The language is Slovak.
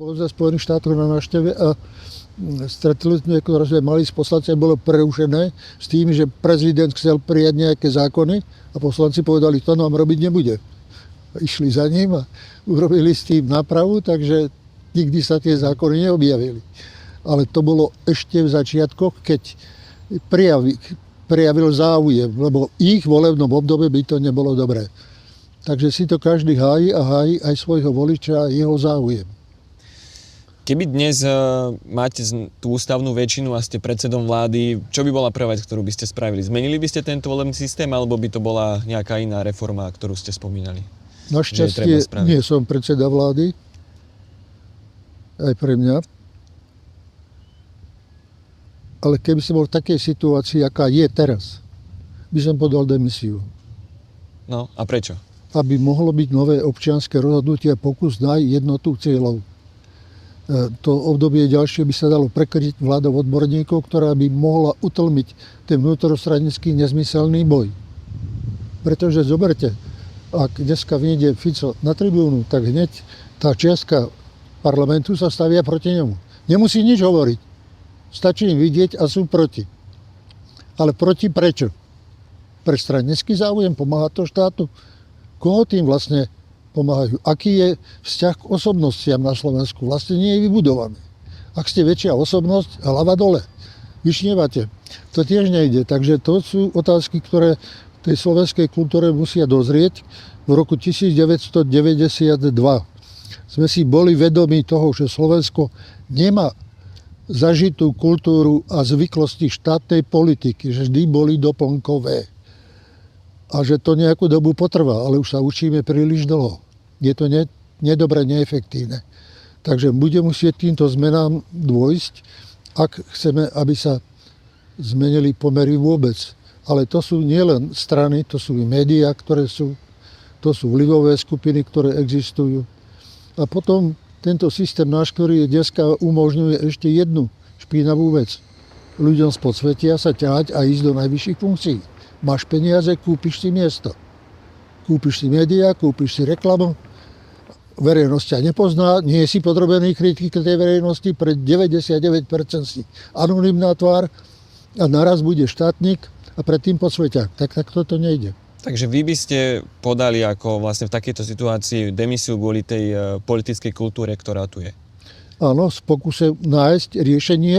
Bol za Spojených štátov na návšteve a stretnutie, ktoré sme mali s poslancami, bolo prerušené s tým, že prezident chcel prijať nejaké zákony a poslanci povedali, to nám robiť nebude. Išli za ním a urobili s tým nápravu, takže nikdy sa tie zákony neobjavili. Ale to bolo ešte v začiatkoch, keď prejavil záujem, lebo ich volebnom období by to nebolo dobré. Takže si to každý hájí a hájí aj svojho voliča a jeho záujem. Keby dnes máte tú ústavnú väčšinu a ste predsedom vlády, čo by bola prvá vec, ktorú by ste spravili? Zmenili by ste tento volebný systém, alebo by to bola nejaká iná reforma, ktorú ste spomínali? Našťastie nie som predseda vlády, aj pre mňa. Ale keby som bol v takej situácii, aká je teraz, by som podal demisiu. No a prečo? Aby mohlo byť nové občianske rozhodnutie a pokus nájsť jednotu cieľov. To obdobie ďalšie by sa dalo prekryť vládou odborníkov, ktorá by mohla utlmiť ten vnútrostranický nezmyselný boj. Pretože zoberte, ak dneska vyjde Fico na tribúnu, tak hneď tá čiastka parlamentu sa stavia proti nemu. Nemusí nič hovoriť. Stačí im vidieť a sú proti. Ale proti prečo? Pre stranický záujem pomáha to štátu? Koho tým vlastne pomáhajú? Aký je vzťah k osobnostiam na Slovensku? Vlastne nie je vybudovaný. Ak ste väčšia osobnosť, hlava dole. Vyšnievate. To tiež nejde. Takže to sú otázky, ktoré tej slovenskej kultúre musia dozrieť. V roku 1992 sme si boli vedomí toho, že Slovensko nemá zažitú kultúru a zvyklosti štátnej politiky, že vždy boli doplnkové. A že to nejakú dobu potrvá, ale už sa učíme príliš dlho. Je to nedobre, neefektívne. Takže bude musieť týmto zmenám dôjsť, ak chceme, aby sa zmenili pomery vôbec. Ale to sú nielen strany, to sú i médiá, to sú vplyvové skupiny, ktoré existujú. A potom tento systém náš, ktorý dneska umožňuje ešte jednu špinavú vec. Ľuďom z podsvetia sa ťahať a ísť do najvyšších funkcií. Máš peniaze, kúpiš si miesto. Kúpiš si médiá, kúpiš si reklamu. Verejnosť ťa nepozná, nie si podrobený kritike tej verejnosti, pre 99% si anonymná tvár a naraz bude štátnik a predtým podsveťák. Tak toto nejde. Takže vy by ste podali ako vlastne v takejto situácii demisiu kvôli tej politickej kultúre, ktorá tu je? Áno, v pokuse nájsť riešenie